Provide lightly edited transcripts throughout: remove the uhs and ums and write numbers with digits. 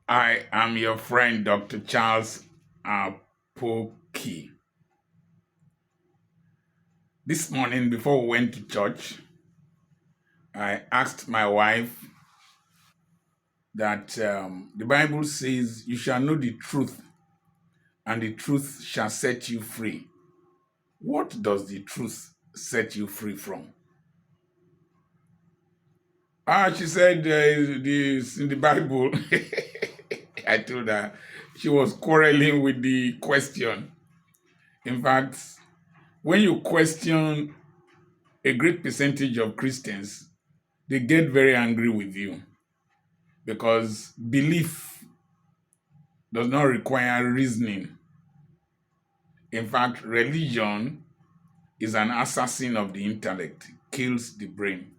I am your friend, Dr. Charles Apoki. This morning, before we went to church, I asked my wife that the Bible says, "You shall know the truth, and the truth shall set you free." What does the truth set you free from? She said, this in the Bible. I told her she was quarreling with the question. In fact, when you question a great percentage of Christians, they get very angry with you because belief does not require reasoning. In fact, religion is an assassin of the intellect, kills the brain.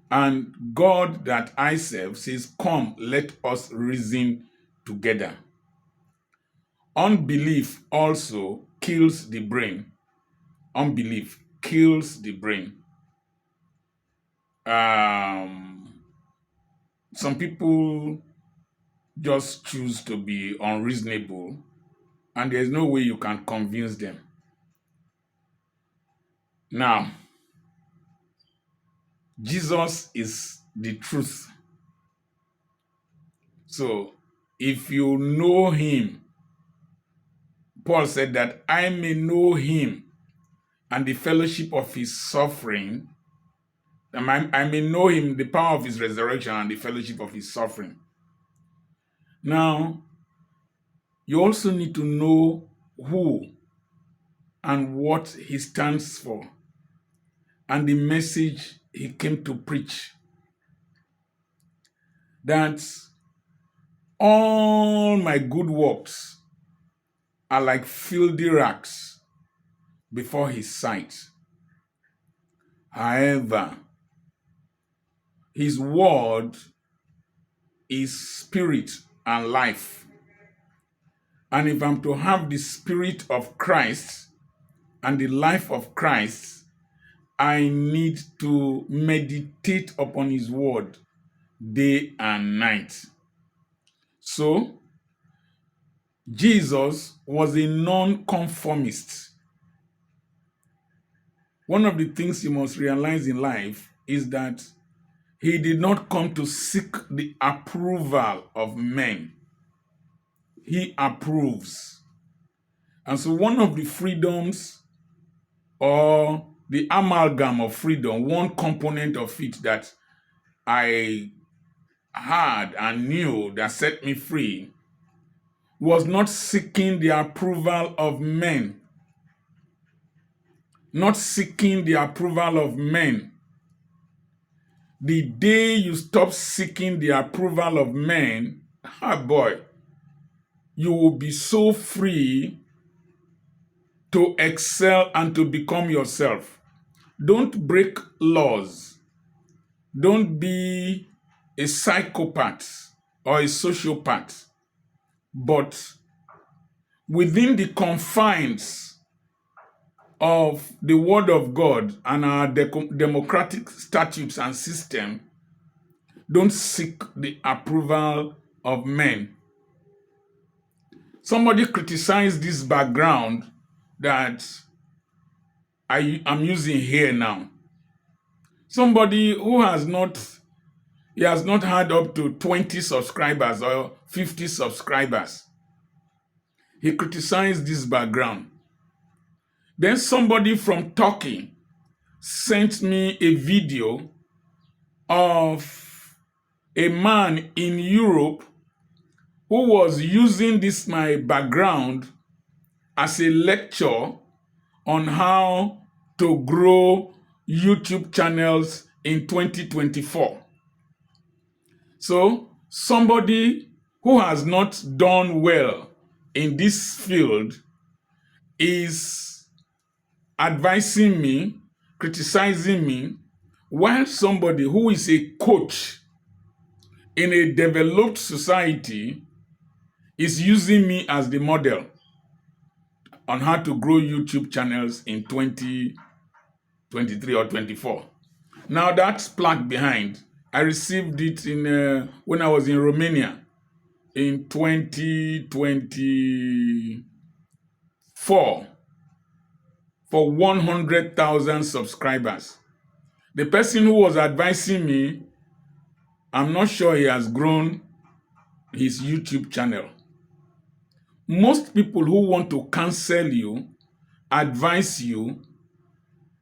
And God that I serve says, "Come, let us reason together." Unbelief also kills the brain. Unbelief kills the brain. Some people just choose to be unreasonable, and there's no way you can convince them. Now, Jesus is the truth. So, if you know him, Paul said that I may know him and the fellowship of his suffering. I may know him, the power of his resurrection and the fellowship of his suffering. Now, you also need to know who and what he stands for and the message he came to preach. That all my good works are like filthy rags before his sight. However, his word is spirit and life. And if I'm to have the spirit of Christ and the life of Christ, I need to meditate upon his word day and night. So, Jesus was a non-conformist. One of the things you must realize in life is that he did not come to seek the approval of men. He approves. And so one of the freedoms, or the amalgam of freedom, one component of it that I had and knew that set me free, was not seeking the approval of men. Not seeking the approval of men. The day you stop seeking the approval of men, boy, you will be so free to excel and to become yourself. Don't break laws. Don't be a psychopath or a sociopath. But within the confines of the Word of God and our democratic statutes and system, don't seek the approval of men. Somebody criticized this background that I'm using here now. Somebody who has not had up to 20 subscribers or 50 subscribers. He criticized this background. Then somebody from Turkey sent me a video of a man in Europe who was using this my background as a lecture on how to grow YouTube channels in 2024. So somebody who has not done well in this field is advising me, criticizing me, while somebody who is a coach in a developed society is using me as the model on how to grow YouTube channels in 2023 or 24. Now that's plaque behind, I received it in when I was in Romania in 2024 for 100,000 subscribers. The person who was advising me, I'm not sure he has grown his YouTube channel. Most people who want to counsel you, advise you,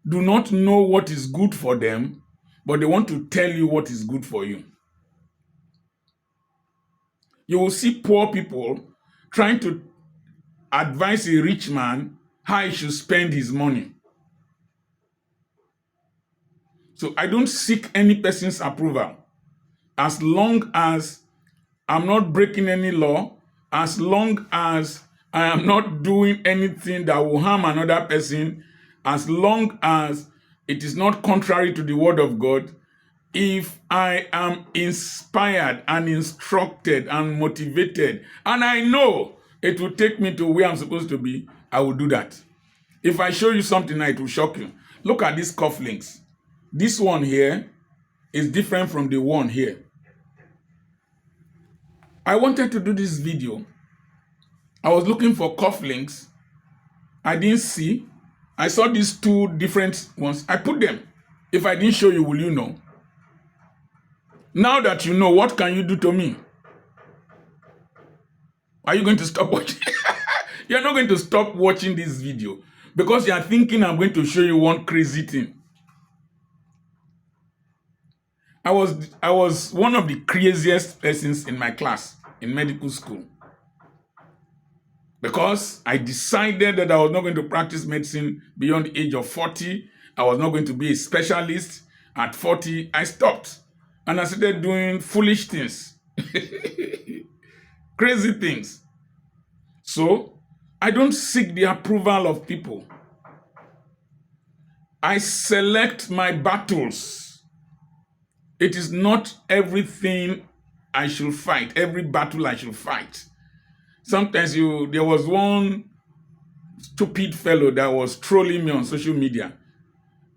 do not know what is good for them, but they want to tell you what is good for you. You will see poor people trying to advise a rich man how he should spend his money. So I don't seek any person's approval. As long as I'm not breaking any law, as long as I am not doing anything that will harm another person, as long as it is not contrary to the word of God, if I am inspired and instructed and motivated, and I know it will take me to where I'm supposed to be, I will do that. If I show you something now, it will shock you. Look at these cufflinks. This one here is different from the one here. I wanted to do this video. I was looking for cufflinks. I didn't see. I saw these two different ones. I put them. If I didn't show you, will you know? Now that you know, what can you do to me? Are you going to stop watching? You're not going to stop watching this video because you are thinking I'm going to show you one crazy thing. I was one of the craziest persons in my class in medical school because I decided that I was not going to practice medicine beyond the age of 40. I was not going to be a specialist. At 40, I stopped and I started doing foolish things, crazy things. So I don't seek the approval of people. I select my battles. It is not everything I should fight, every battle I should fight. Sometimes there was one stupid fellow that was trolling me on social media.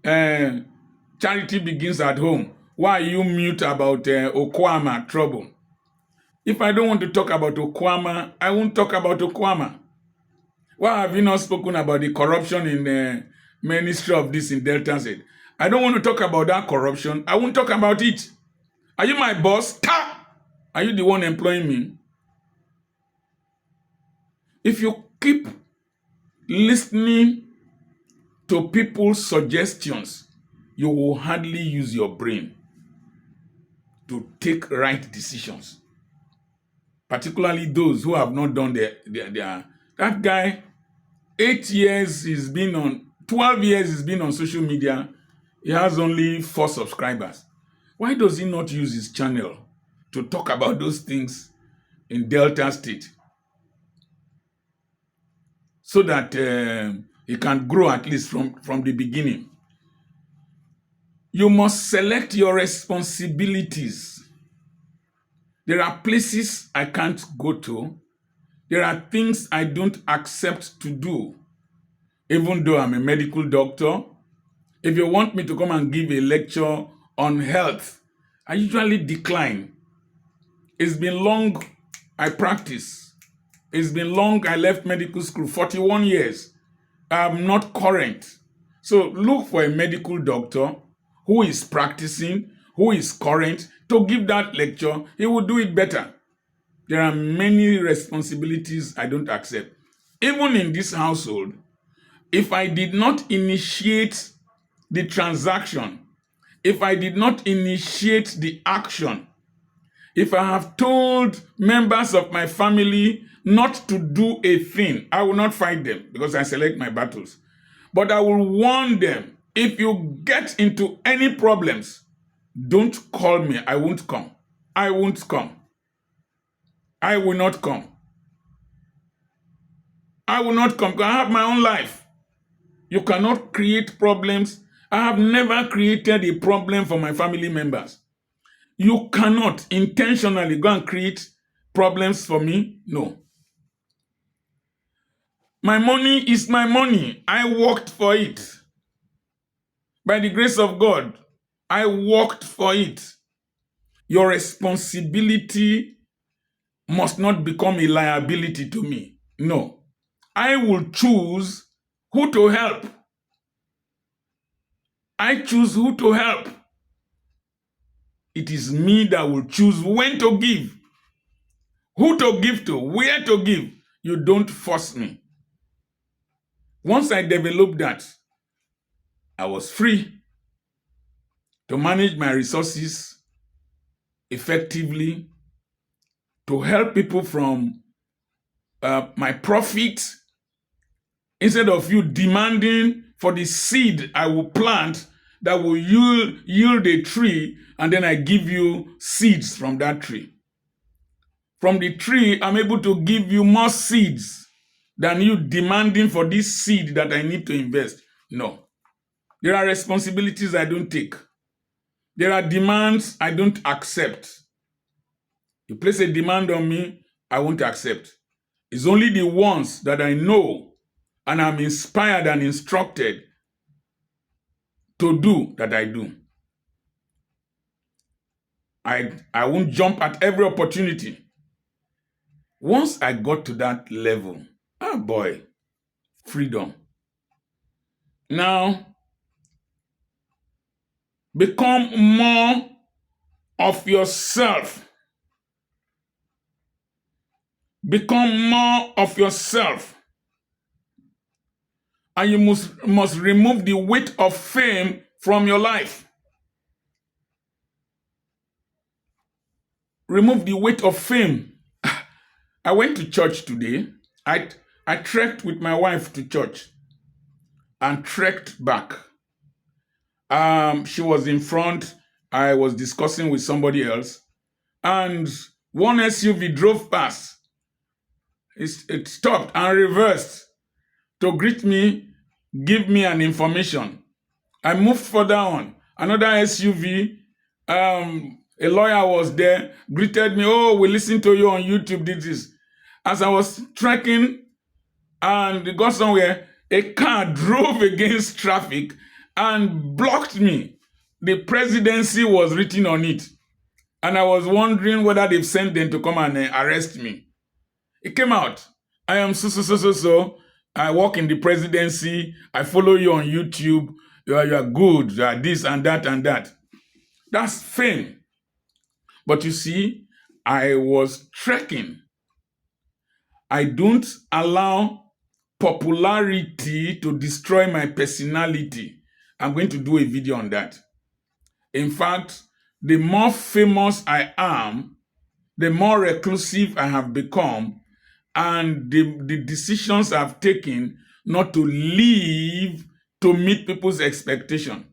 Charity begins at home. Why are you mute about Okwama trouble? If I don't want to talk about Okwama, I won't talk about Okwama. Why have you not spoken about the corruption in the ministry of this in Delta State? I don't want to talk about that corruption. I won't talk about it. Are you my boss? Ta! Are you the one employing me? If you keep listening to people's suggestions, you will hardly use your brain to take right decisions. Particularly those who have not done their that guy, 8 years he's been on, 12 years he's been on social media. He has only 4 subscribers. Why does he not use his channel to talk about those things in Delta State so that he can grow at least from the beginning? You must select your responsibilities. There are places I can't go to. There are things I don't accept to do, even though I'm a medical doctor. If you want me to come and give a lecture on health, I usually decline. It's been long I practice. It's been long I left medical school, 41 years. I'm not current. So look for a medical doctor who is practicing, who is current, to give that lecture. He will do it better. There are many responsibilities I don't accept. Even in this household, if I did not initiate the transaction, if I did not initiate the action, if I have told members of my family not to do a thing, I will not fight them because I select my battles. But I will warn them, if you get into any problems, don't call me. I won't come. I won't come. I will not come. I will not come because I have my own life. You cannot create problems. I have never created a problem for my family members. You cannot intentionally go and create problems for me. No. My money is my money. I worked for it. By the grace of God, I worked for it. Your responsibility must not become a liability to me. No. I will choose who to help. I choose who to help. It is me that will choose when to give, who to give to, where to give. You don't force me. Once I developed that, I was free to manage my resources effectively, to help people from my profit, instead of you demanding for the seed I will plant that will yield a tree, and then I give you seeds from that tree. From the tree, I'm able to give you more seeds than you demanding for this seed that I need to invest. No. There are responsibilities I don't take. There are demands I don't accept. You place a demand on me, I won't accept. It's only the ones that I know and I'm inspired and instructed to do that I do. I won't jump at every opportunity. Once I got to that level, oh boy, freedom. Now, become more of yourself. Become more of yourself. And you must remove the weight of fame from your life. Remove the weight of fame. I went to church today. I trekked with my wife to church and trekked back. She was in front. I was discussing with somebody else. And one SUV drove past. It stopped and reversed to greet me, give me an information. I moved further on. Another SUV, a lawyer was there, greeted me. Oh, we listened to you on YouTube, did this. As I was trekking and got somewhere, a car drove against traffic and blocked me. The presidency was written on it. And I was wondering whether they've sent them to come and arrest me. It came out. I am so. I work in the presidency. I follow you on YouTube. You are good. You are this and that and that. That's fame. But you see, I was trekking. I don't allow popularity to destroy my personality. I'm going to do a video on that. In fact, the more famous I am, the more reclusive I have become, and the decisions I've taken not to live to meet people's expectation.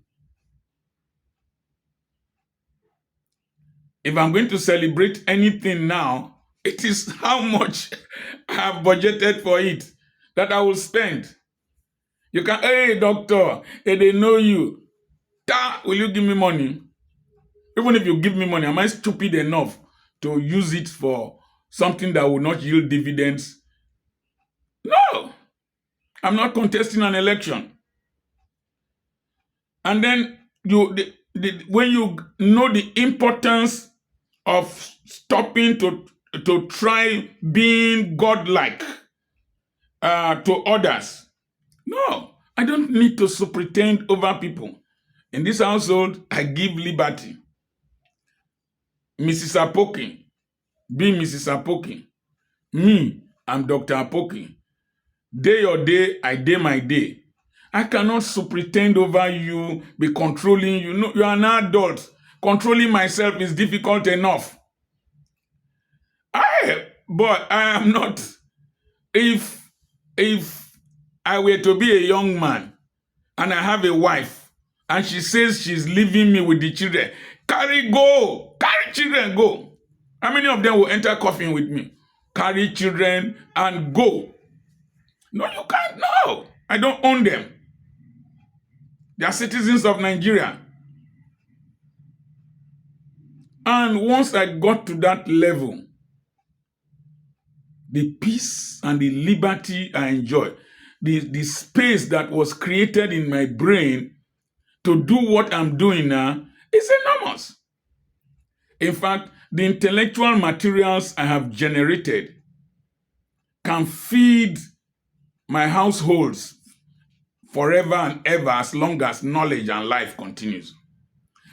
If I'm going to celebrate anything now, it is how much I have budgeted for it that I will spend. You can, hey, doctor, hey, they know you. Will you give me money? Even if you give me money, am I stupid enough to use it for something that will not yield dividends? No, I'm not contesting an election. And then when you know the importance of stopping to try being godlike to others. No, I don't need to pretend over people. In this household, I give liberty. Mrs. Apoki, be Mrs. Apoki. Me, I'm Dr. Apoki. Day your day, I day my day. I cannot pretend over you, be controlling you. No, you are an adult. Controlling myself is difficult enough. But I am not. If I were to be a young man and I have a wife and she says she's leaving me with the children, carry children, go. How many of them will enter coffin with me? Carry children and go. No, you can't. No, I don't own them. They are citizens of Nigeria. And once I got to that level, the peace and the liberty I enjoy, the space that was created in my brain to do what I'm doing now is enormous. In fact, the intellectual materials I have generated can feed my households forever and ever as long as knowledge and life continues.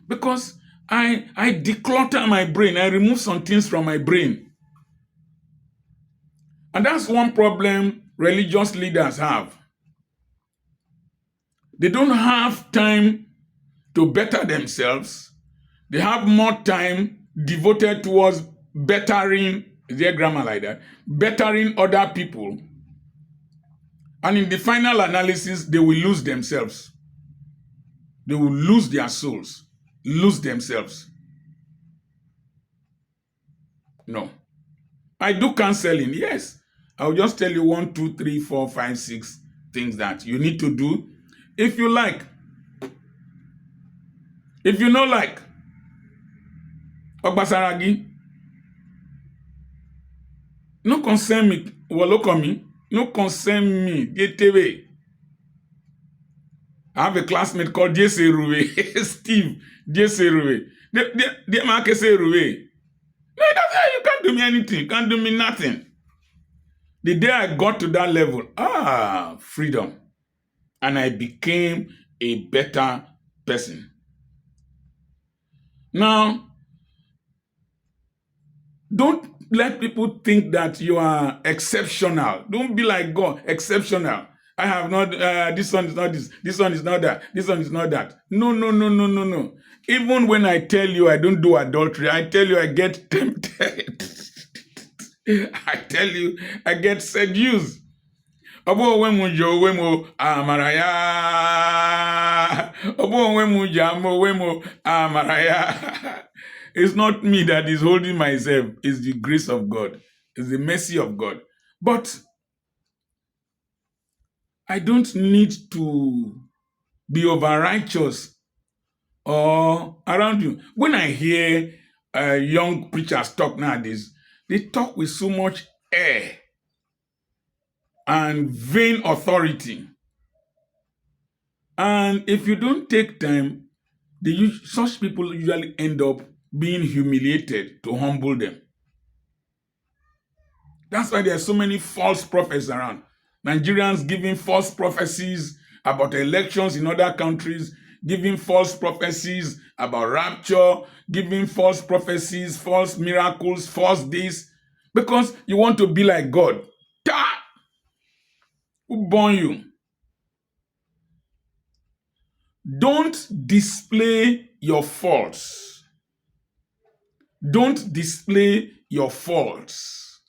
Because I declutter my brain. I remove some things from my brain. And that's one problem religious leaders have. They don't have time to better themselves. They have more time devoted towards bettering, is there grammar like that? Bettering other people. And in the final analysis, they will lose themselves. They will lose their souls, lose themselves. No. I do counseling, yes. I'll just tell you 1, 2, 3, 4, 5, 6 things that you need to do if you like. If you know like, Ogbasaragi, no concern me, Wolokomi, no concern me, get away. I have a classmate called Jesse Ruwe, Steve Jesse Ruwe. They mark say Ruwe. No, you can't do me anything, you can't do me nothing. The day I got to that level, freedom. And I became a better person. Now, don't let people think that you are exceptional. Don't be like God, exceptional. I have not, this one is not this one is not that, this one is not that. No. Even when I tell you I don't do adultery, I tell you I get tempted. I tell you I get seduced. Obo wemu jo wemu amaraya. Obo wemu jamo wemu amaraya. It's not me that is holding myself. It's the grace of God. It's the mercy of God. But I don't need to be over-righteous or around you. When I hear young preachers talk nowadays, they talk with so much air and vain authority. And if you don't take time, such people usually end up being humiliated to humble them. That's why there are so many false prophets around. Nigerians giving false prophecies about elections in other countries, giving false prophecies about rapture, giving false prophecies, false miracles, false this, because you want to be like God. Who born you? Don't display your faults. Don't display your faults.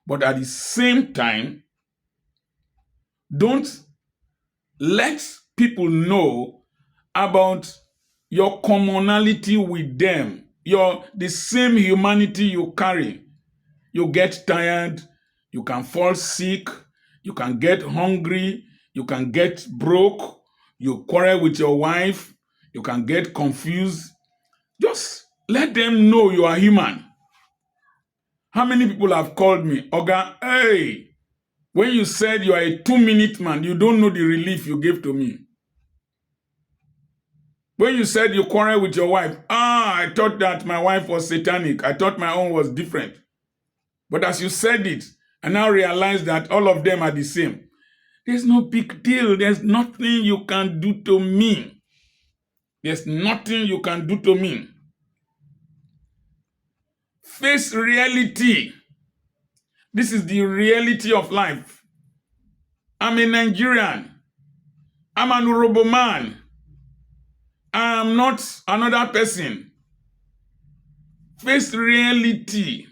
But at the same time, don't let people know about your commonality with them, the same humanity you carry. You get tired, you can fall sick, you can get hungry, you can get broke, you quarrel with your wife, you can get confused. Just let them know you are human. How many people have called me, Oga, hey, when you said you are a 2-minute man, you don't know the relief you gave to me. When you said you quarrel with your wife, I thought that my wife was satanic. I thought my own was different. But as you said it, I now realize that all of them are the same. There's no big deal. There's nothing you can do to me. There's nothing you can do to me. Face reality. This is the reality of life. I'm a Nigerian. I'm an Urobo man. I am not another person. Face reality.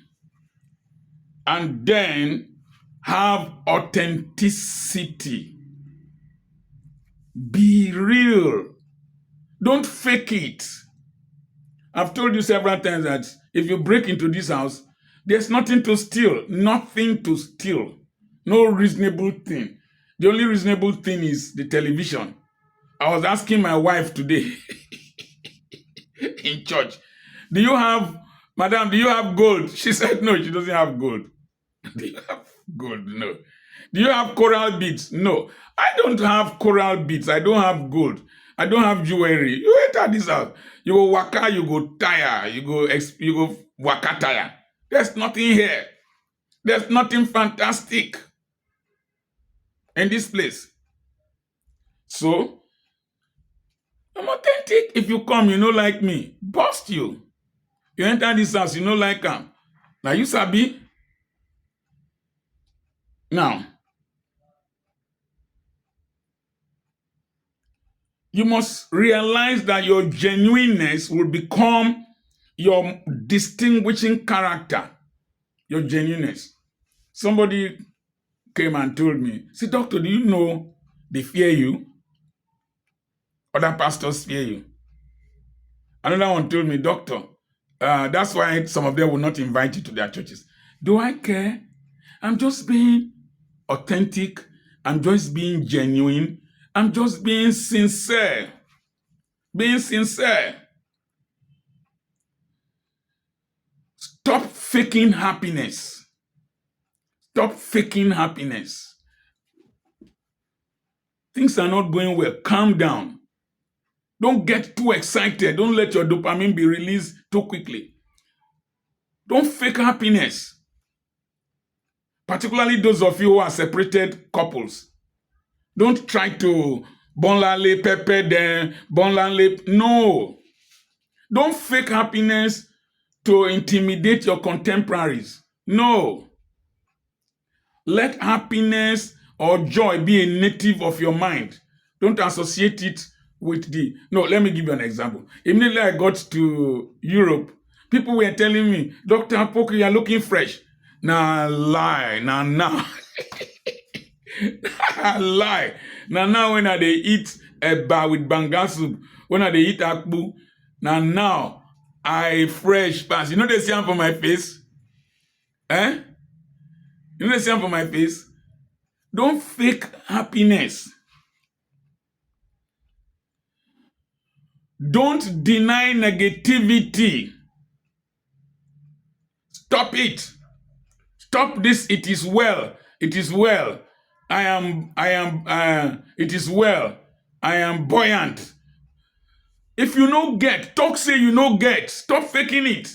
And then have authenticity. Be real. Don't fake it. I've told you several times that if you break into this house, there's nothing to steal. Nothing to steal. No reasonable thing. The only reasonable thing is the television. I was asking my wife today in church, Madam, do you have gold? She said, no, she doesn't have gold. Do you have gold? No. Do you have coral beads? No. I don't have coral beads. I don't have gold. I don't have jewelry. You enter this house. You go waka, you go tire. You go waka tire. There's nothing here. There's nothing fantastic in this place. So, I'm authentic. If you come, you know like me. Bust you. You enter this house, you know like am. Now you sabi. Now, you must realize that your genuineness will become your distinguishing character. Your genuineness. Somebody came and told me, see, doctor, do you know they fear you? Other pastors fear you. Another one told me, doctor, that's why some of them will not invite you to their churches. Do I care? I'm just being authentic. I'm just being genuine. I'm just being sincere. Being sincere. Stop faking happiness. Stop faking happiness. Things are not going well. Calm down. Don't get too excited. Don't let your dopamine be released too quickly. Don't fake happiness. Particularly those of you who are separated couples. Don't try to bonlale pepper them, bonlale. No. Don't fake happiness to intimidate your contemporaries. No. Let happiness or joy be a native of your mind. Don't associate it with the... No, let me give you an example. Immediately I got to Europe, people were telling me, Dr. Apoki, you're looking fresh. Nah, lie. Nah. Lie. Now when they eat eba with banga soup, when they eat akpu, now I fresh pass. You know they see them for my face? Eh? You know they see them for my face? Don't fake happiness. Don't deny negativity. Stop it. Stop this. It is well. It is well. It is well. I am buoyant. If you no get, talk say you no get. Stop faking it.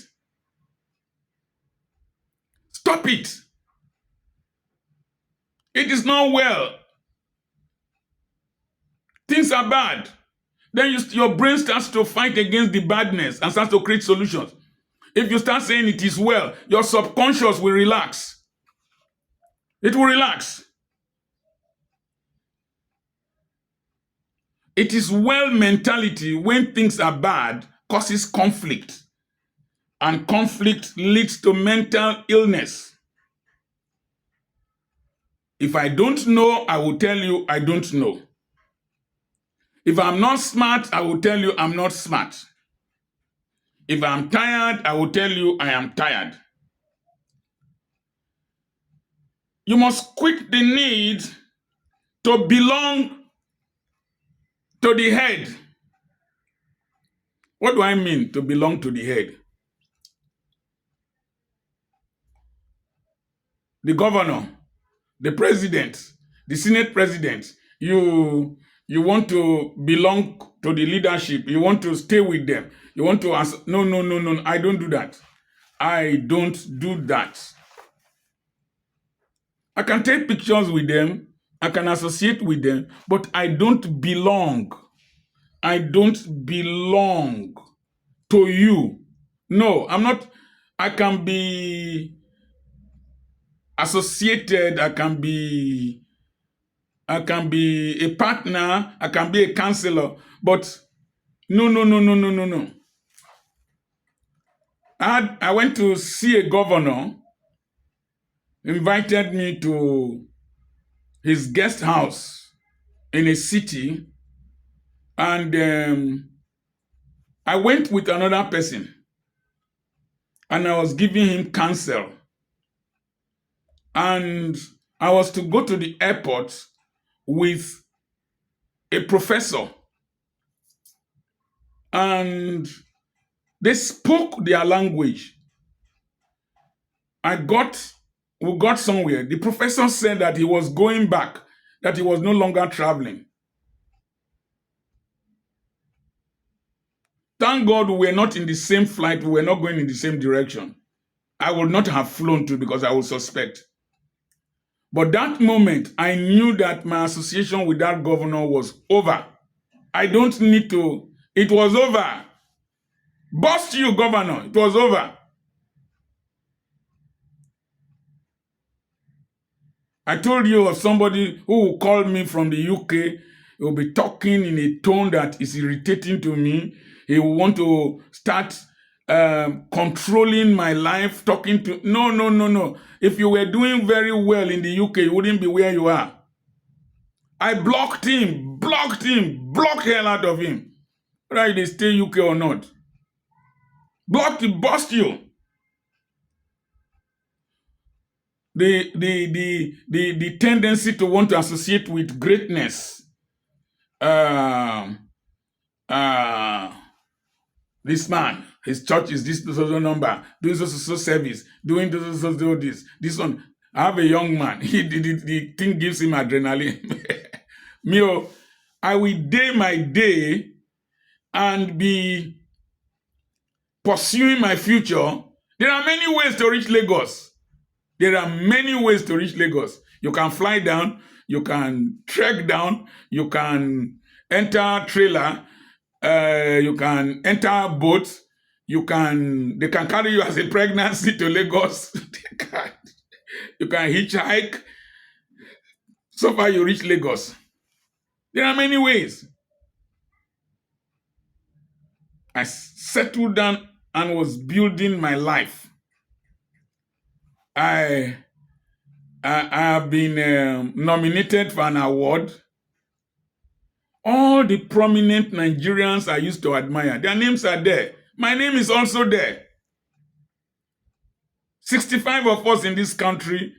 Stop it. It is not well. Things are bad. Then your brain starts to fight against the badness and starts to create solutions. If you start saying it is well, your subconscious will relax. It will relax. It is well mentality when things are bad causes conflict. And conflict leads to mental illness. If I don't know, I will tell you I don't know. If I'm not smart, I will tell you I'm not smart. If I'm tired, I will tell you I am tired. You must quit the need to belong to the head. What do I mean to belong to the head? The governor, the president, the Senate president, you want to belong to the leadership. You want to stay with them. You want to ask, no. I don't do that. I don't do that. I can take pictures with them. I can associate with them, but I don't belong. I don't belong to you. No, I'm not. I can be associated. I can be a partner. I can be a counselor, but no. I went to see a governor, invited me to his guest house in a city, and I went with another person, and I was giving him counsel. And I was to go to the airport with a professor, and they spoke their language. We got somewhere. The professor said that he was going back, that he was no longer traveling. Thank God we were not in the same flight. We were not going in the same direction. I would not have flown to because I would suspect. But that moment, I knew that my association with that governor was over. I don't need to. It was over. Bust you, governor. It was over. I told you of somebody who will call me from the UK. He will be talking in a tone that is irritating to me. He will want to start controlling my life, talking to... No. If you were doing very well in the UK, you wouldn't be where you are. I blocked blocked hell out of him. Whether they stay UK or not. Blocked him, bust you. The tendency to want to associate with greatness. This man, his church is this number, doing so service, doing this one. I have a young man. The thing gives him adrenaline. Me, I will day my day and be pursuing my future. There are many ways to reach Lagos. There are many ways to reach Lagos. You can fly down, you can trek down, you can enter trailer, you can enter boat, they can carry you as a pregnancy to Lagos. You can hitchhike. So far you reach Lagos. There are many ways. I settled down and was building my life. I have been nominated for an award. All the prominent Nigerians I used to admire, their names are there. My name is also there. 65 of us in this country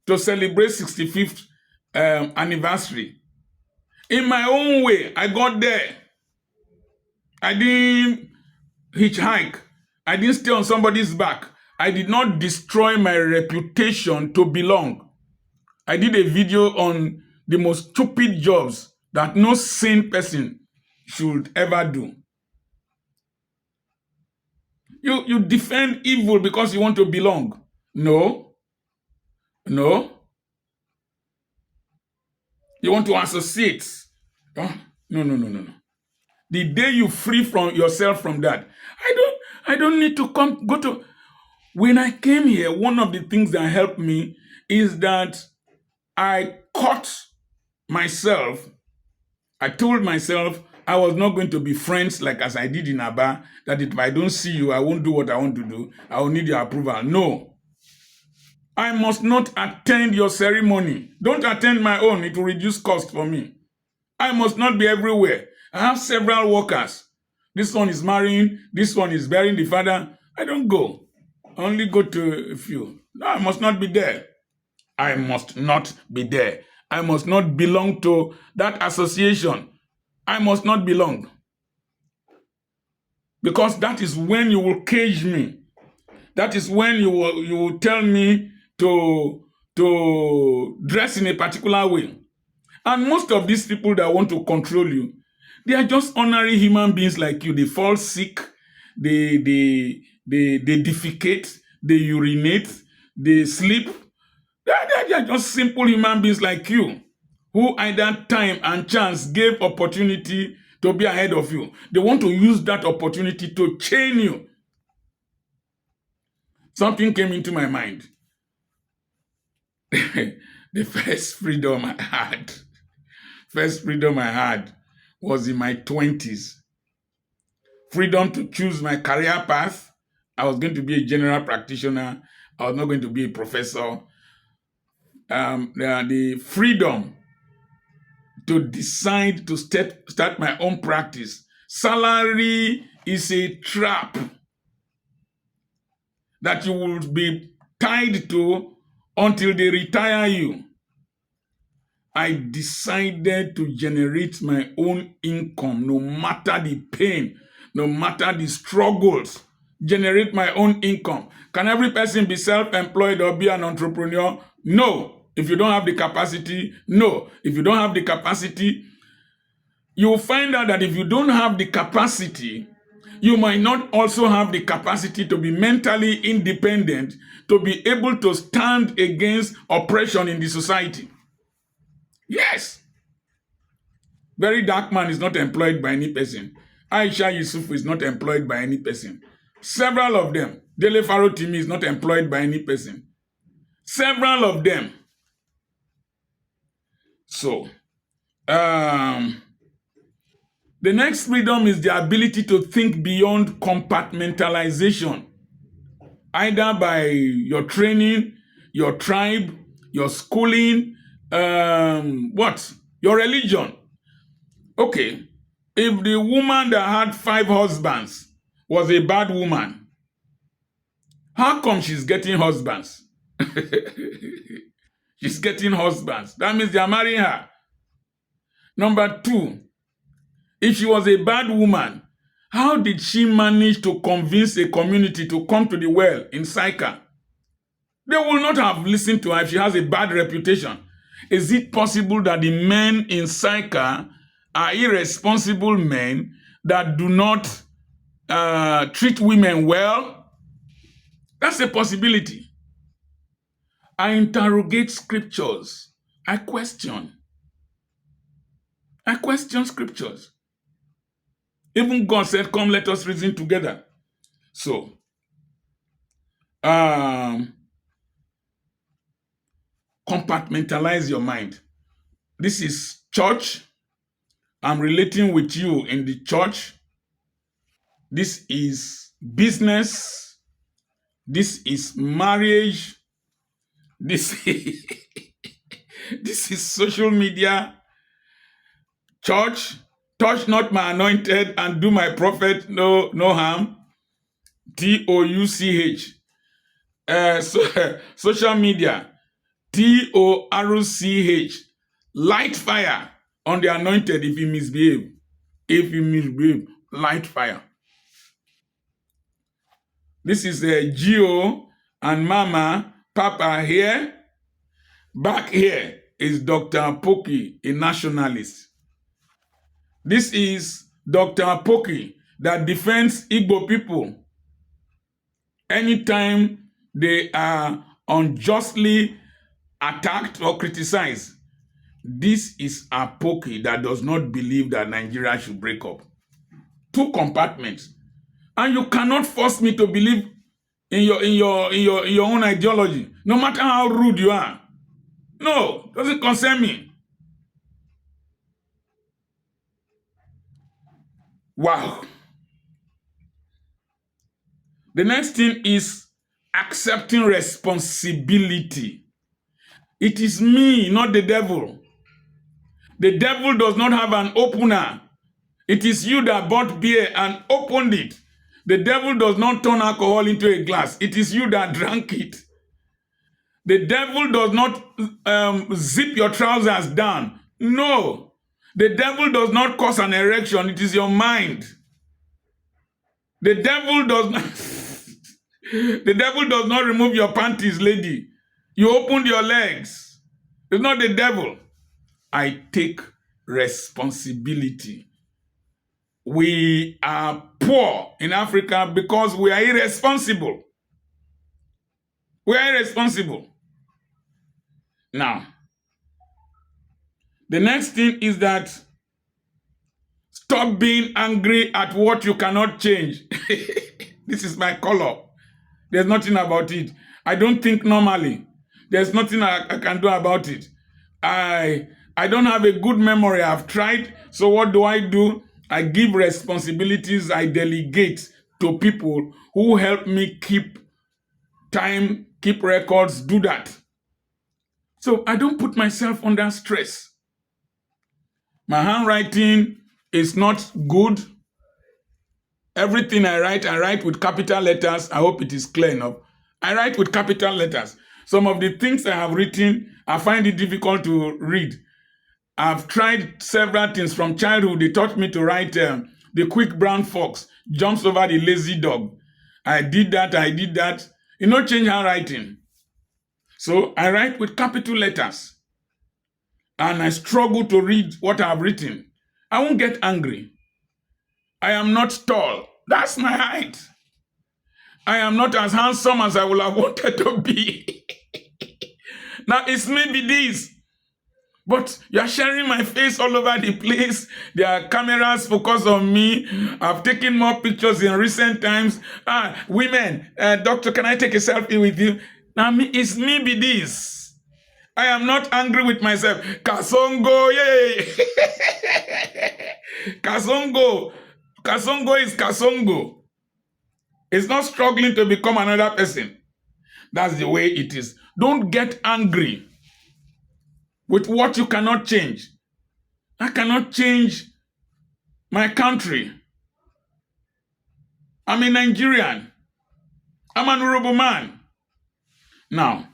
to celebrate 65th anniversary. In my own way, I got there. I didn't hitchhike. I didn't stay on somebody's back. I did not destroy my reputation to belong. I did a video on the most stupid jobs that no sane person should ever do. You defend evil because you want to belong. No. You want to associate. Oh, no. The day you free from yourself from that, I don't need to go to... When I came here, one of the things that helped me is that I caught myself. I told myself I was not going to be friends like as I did in Aba, that if I don't see you, I won't do what I want to do. I will need your approval. No. I must not attend your ceremony. Don't attend my own. It will reduce cost for me. I must not be everywhere. I have several workers. This one is marrying. This one is burying the father. I don't go. I only go to a few. No, I must not be there. I must not be there. I must not belong to that association. I must not belong. Because that is when you will cage me. That is when you will tell me to dress in a particular way. And most of these people that want to control you, they are just ordinary human beings like you. They fall sick, they defecate, they urinate, they sleep. They are just simple human beings like you, who either time and chance gave opportunity to be ahead of you. They want to use that opportunity to chain you. Something came into my mind. The first freedom I had was in my 20s. Freedom to choose my career path. I was going to be a general practitioner. I was not going to be a professor. The freedom to decide to start my own practice. Salary is a trap that you will be tied to until they retire you. I decided to generate my own income, no matter the pain, no matter the struggles. Generate my own income. Can every person be self-employed or be an entrepreneur? No. If you don't have the capacity, no. If you don't have the capacity, you'll find out that if you don't have the capacity, You might not also have the capacity to be mentally independent, to be able to stand against oppression in the society. Yes. Very Dark Man is not employed by any person. Aisha Yusuf is not employed by any person. Several of them. Dele Farotimi is not employed by any person. Several of them. So, the next freedom is the ability to think beyond compartmentalization, either by your training, your tribe, your schooling, your religion. Okay, if the woman that had 5 husbands was a bad woman, how come she's getting husbands? She's getting husbands. That means they are marrying her. Number 2, if she was a bad woman, how did she manage to convince a community to come to the well in Syka? They will not have listened to her if she has a bad reputation. Is it possible that the men in Syka are irresponsible men that do not treat women well? That's a possibility. I interrogate scriptures. I question scriptures. Even God said, come, let us reason together. So, compartmentalize your mind. This is church. I'm relating with you in the church. This is business. This is marriage. This is social media. Church, touch not my anointed and do my prophet no harm. TOUCH. Social media. TORCH. Light fire on the anointed if he misbehave. If he misbehave, light fire. This is Gio and Mama, Papa here. Back here is Dr. Apoki, a nationalist. This is Dr. Apoki that defends Igbo people anytime they are unjustly attacked or criticized. This is Apoki that does not believe that Nigeria should break up. 2 compartments. And you cannot force me to believe in your own ideology, no matter how rude you are. No, doesn't concern me. Wow. The next thing is accepting responsibility. It is me, not the devil. The devil does not have an opener. It is you that bought beer and opened it. The devil does not turn alcohol into a glass. It is you that drank it. The devil does not zip your trousers down. No. The devil does not cause an erection. It is your mind. The devil does not the devil does not remove your panties, lady. You opened your legs. It's not the devil. I take responsibility. We are poor in Africa because we are irresponsible. We are irresponsible. Now, the next thing is that stop being angry at what you cannot change. This is my color. There's nothing about it. I don't think normally. There's nothing I can do about it. I don't have a good memory. I've tried. So what do? I give responsibilities. I delegate to people who help me keep time, keep records, do that. So I don't put myself under stress. My handwriting is not good. Everything I write with capital letters. I hope it is clear enough. I write with capital letters. Some of the things I have written, I find it difficult to read. I've tried several things from childhood. They taught me to write the quick brown fox jumps over the lazy dog. I did that. You know, change handwriting. So I write with capital letters. And I struggle to read what I've written. I won't get angry. I am not tall. That's my height. I am not as handsome as I would have wanted to be. Now, it's maybe this. But you're sharing my face all over the place. There are cameras focused on me. I've taken more pictures in recent times. Women, doctor, can I take a selfie with you? Now, it's maybe this. I am not angry with myself. Kasongo, yay! Kasongo. Kasongo is Kasongo. It's not struggling to become another person. That's the way it is. Don't get angry with what you cannot change. I cannot change my country. I'm a Nigerian. I'm an honorable man. Now,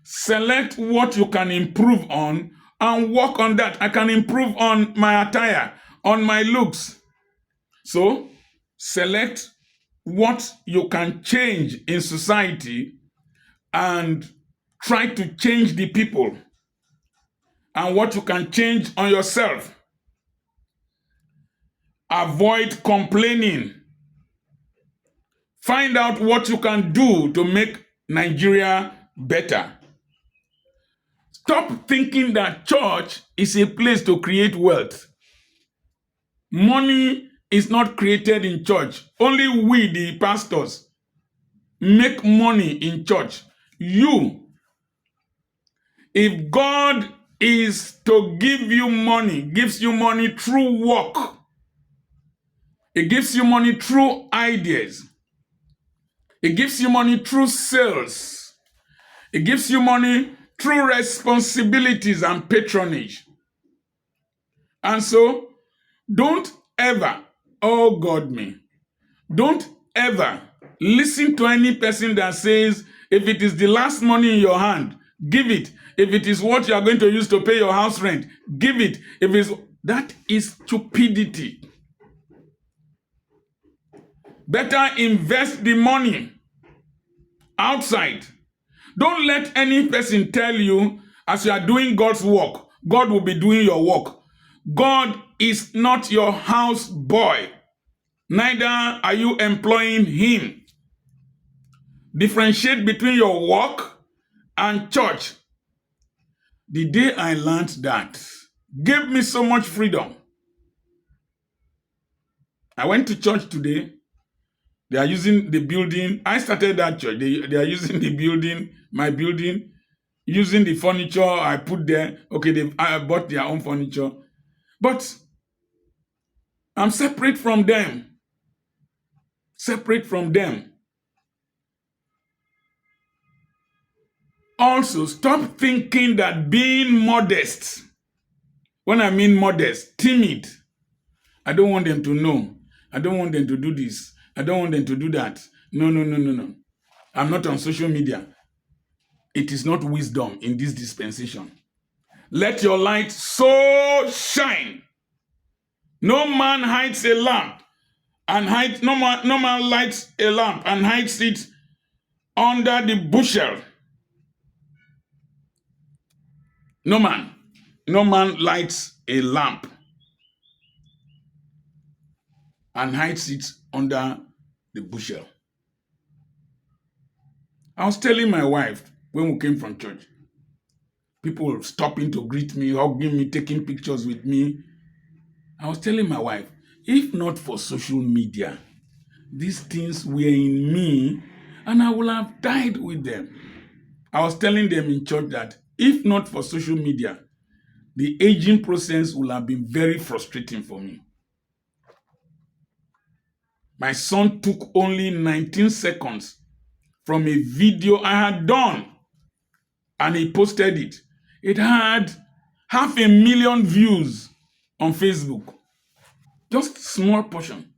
select what you can improve on and work on that. I can improve on my attire, on my looks. So, select what you can change in society and try to change the people, and what you can change on yourself. Avoid complaining. Find out what you can do to make Nigeria better. Stop thinking that church is a place to create wealth. Money is not created in church. Only we, the pastors, make money in church. If God is to give you money, gives you money through work, it gives you money through ideas, it gives you money through sales, it gives you money through responsibilities and patronage. And so, don't ever, oh God me, don't ever listen to any person that says, if it is the last money in your hand, give it. If it is what you are going to use to pay your house rent, give it. That is stupidity. Better invest the money outside. Don't let any person tell you, as you are doing God's work, God will be doing your work. God is not your house boy. Neither are you employing him. Differentiate between your work and church. The day I learned that gave me so much freedom. I went to church today. They are using the building. I started that church. They are using the building, my building, using the furniture I put there. Okay, I bought their own furniture. But I'm separate from them. Separate from them. Also, stop thinking that being modest, when I mean modest, timid, I don't want them to know. I don't want them to do this. I don't want them to do that. No. I'm not on social media. It is not wisdom in this dispensation. Let your light so shine. No man hides a lamp and no man lights a lamp and hides it under the bushel. No man lights a lamp and hides it under the bushel. I was telling my wife when we came from church, people stopping to greet me, hugging me, taking pictures with me. I was telling my wife, if not for social media, these things were in me and I would have died with them. I was telling them in church that if not for social media, the aging process would have been very frustrating for me. My son took only 19 seconds from a video I had done and he posted it. It had 500,000 views on Facebook. Just small portion.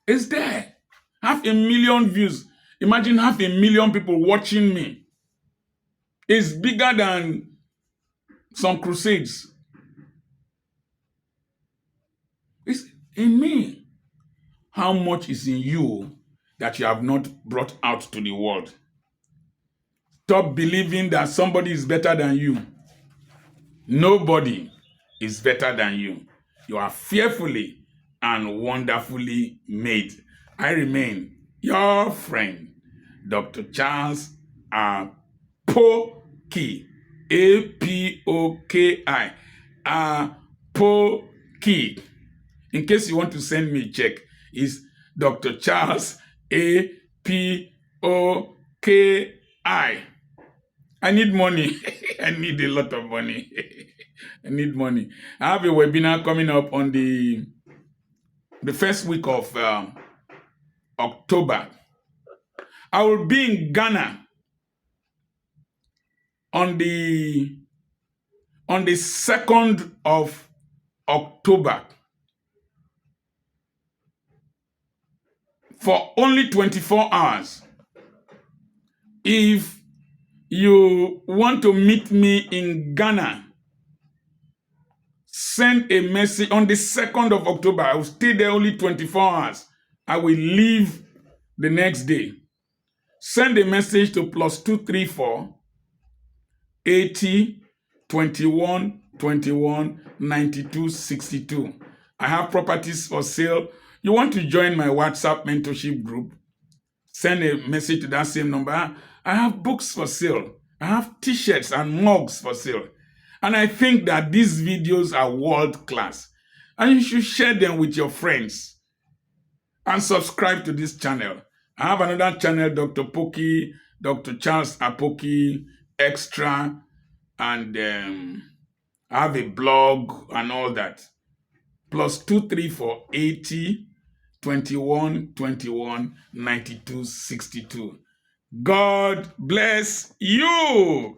It's there. 500,000 views. Imagine 500,000 people watching me. It's bigger than some crusades. It's in me. How much is in you that you have not brought out to the world? Stop believing that somebody is better than you. Nobody is better than you. You are fearfully and wonderfully made. I remain your friend, Dr. Charles Apoki. Apoki. Apoki. In case you want to send me a check, it's Dr. Charles Apoki. I need money. I need a lot of money. I need money. I have a webinar coming up on the first week of October. I will be in Ghana on the 2nd of October for only 24 hours. If you want to meet me in Ghana, send a message on the 2nd of October. I will stay there only 24 hours. I will leave the next day. Send a message to +234 80 21 21 92 62. I have properties for sale. You want to join my WhatsApp mentorship group? Send a message to that same number. I have books for sale. I have t-shirts and mugs for sale. And I think that these videos are world class. And you should share them with your friends. And subscribe to this channel. I have another channel, Dr. Poki, Dr. Charles Apoki, Extra, and I have a blog and all that. +234 80 21 21 92 62. God bless you.